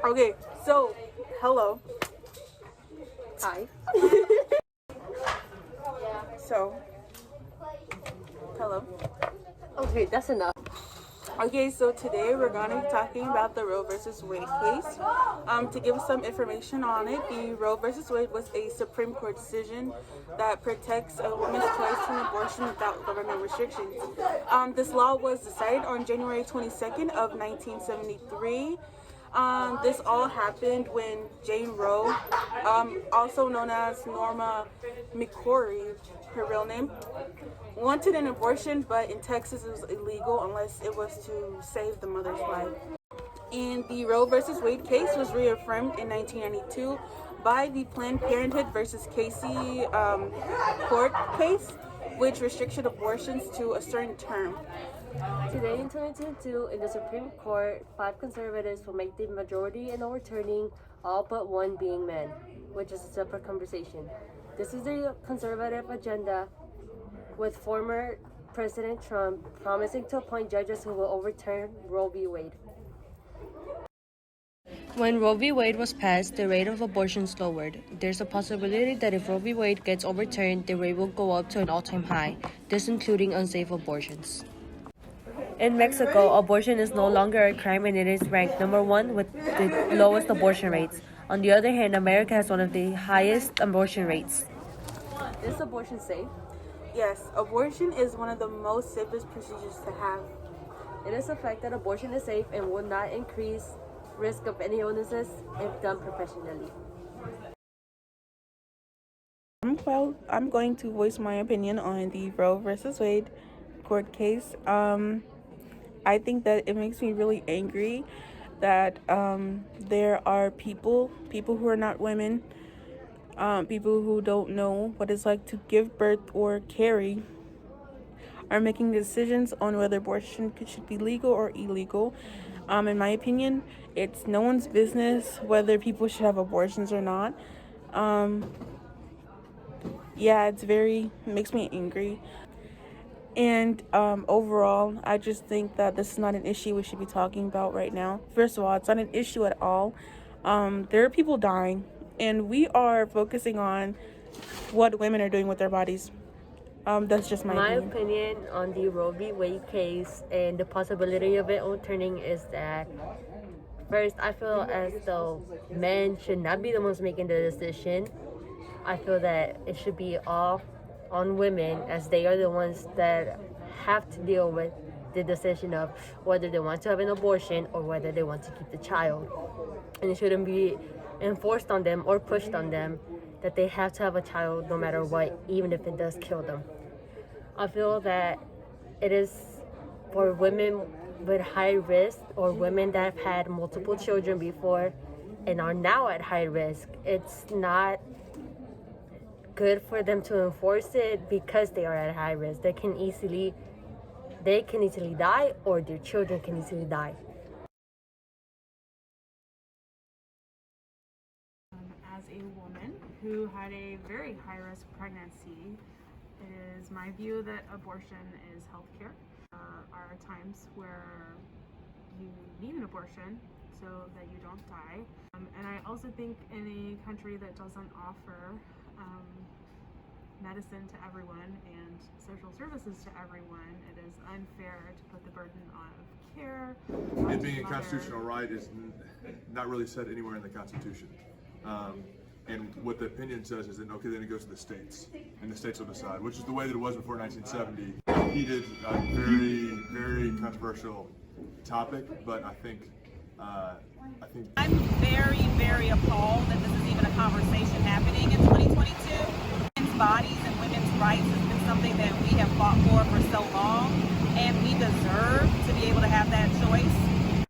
Okay, so hello. Hi. So hello. Okay, that's enough. Okay, so today we're going to be talking about the Roe versus Wade case. To give some information on it, the Roe versus Wade was a Supreme Court decision that protects a woman's choice to an abortion without government restrictions. This law was decided on January 22nd of 1973. This all happened when Jane Roe, also known as Norma McCorry, her real name, wanted an abortion, but in Texas it was illegal unless it was to save the mother's life. And the Roe versus Wade case was reaffirmed in 1992 by the Planned Parenthood versus Casey court case, which restricted abortions to a certain term. Today in 2022, in the Supreme Court, 5 conservatives will make the majority in overturning all but one being men, which is a separate conversation. This is the conservative agenda, with former President Trump promising to appoint judges who will overturn Roe v. Wade. When Roe v. Wade was passed, the rate of abortions lowered. There's a possibility that if Roe v. Wade gets overturned, the rate will go up to an all-time high, this including unsafe abortions. In Mexico, abortion is no longer a crime and it is ranked number 1 with the lowest abortion rates. On the other hand, America has one of the highest abortion rates. Is abortion safe? Yes, abortion is one of the most safest procedures to have. It is a fact that abortion is safe and will not increase risk of any illnesses if done professionally. Well, I'm going to voice my opinion on the Roe versus Wade court case. I think that it makes me really angry that there are people who are not women, people who don't know what it's like to give birth or carry, are making decisions on whether abortion should be legal or illegal. In my opinion, it's no one's business whether people should have abortions or not. It makes me angry. And overall, I just think that this is not an issue we should be talking about right now. First of all, it's not an issue at all. There are people dying, and we are focusing on what women are doing with their bodies. That's just my opinion. opinion on the Roe v. Wade case and the possibility of it overturning is that, first, I feel as though men should not be the ones making the decision. I feel that it should be all on women, as they are the ones that have to deal with the decision of whether they want to have an abortion or whether they want to keep the child. And it shouldn't be enforced on them or pushed on them that they have to have a child no matter what, even if it does kill them. I feel that it is for women with high risk or women that have had multiple children before and are now at high risk. It's not good for them to enforce it because they are at high risk. They can easily die, or their children can easily die. As a woman who had a very high-risk pregnancy, it is my view that abortion is healthcare. There are times where you need an abortion so that you don't die. And I also think in a country that doesn't offer medicine to everyone and social services to everyone, it is unfair to put the burden of care. It being a constitutional right is not really said anywhere in the Constitution. And what the opinion says is that, okay, then it goes to the states, and the states will decide, which is the way that it was before 1970. He did a very, very controversial topic, but I think I'm very, very appalled that this is even a conversation happening in 2022. Women's bodies and women's rights has been something that we have fought for so long, and we deserve to be able to have that choice.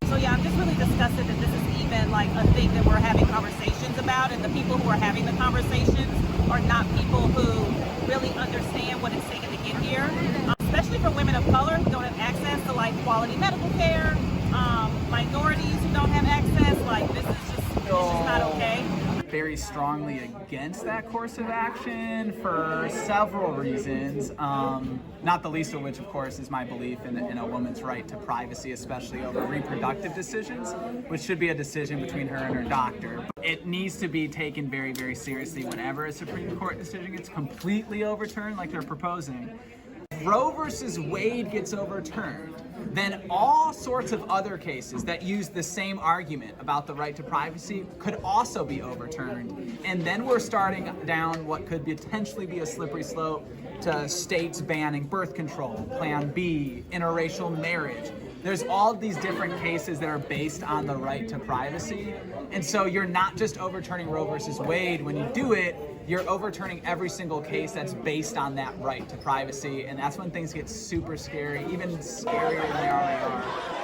So yeah, I'm just really disgusted that this is even like a thing that we're having conversations about, and the people who are having the conversations are not people who really understand what it's taken to get here, especially for women of color who don't have access to like quality medical care, minorities who don't have access. Like this is just not okay. very strongly against that course of action for several reasons, not the least of which, of course, is my belief in a woman's right to privacy, especially over reproductive decisions, which should be a decision between her and her doctor. It needs to be taken very, very seriously whenever a Supreme Court decision gets completely overturned like they're proposing. If Roe versus Wade gets overturned, then all sorts of other cases that use the same argument about the right to privacy could also be overturned. And then we're starting down what could potentially be a slippery slope to states banning birth control, Plan B, interracial marriage. There's all these different cases that are based on the right to privacy. And so you're not just overturning Roe versus Wade. When you do it, you're overturning every single case that's based on that right to privacy. And that's when things get super scary, even scarier than they already are.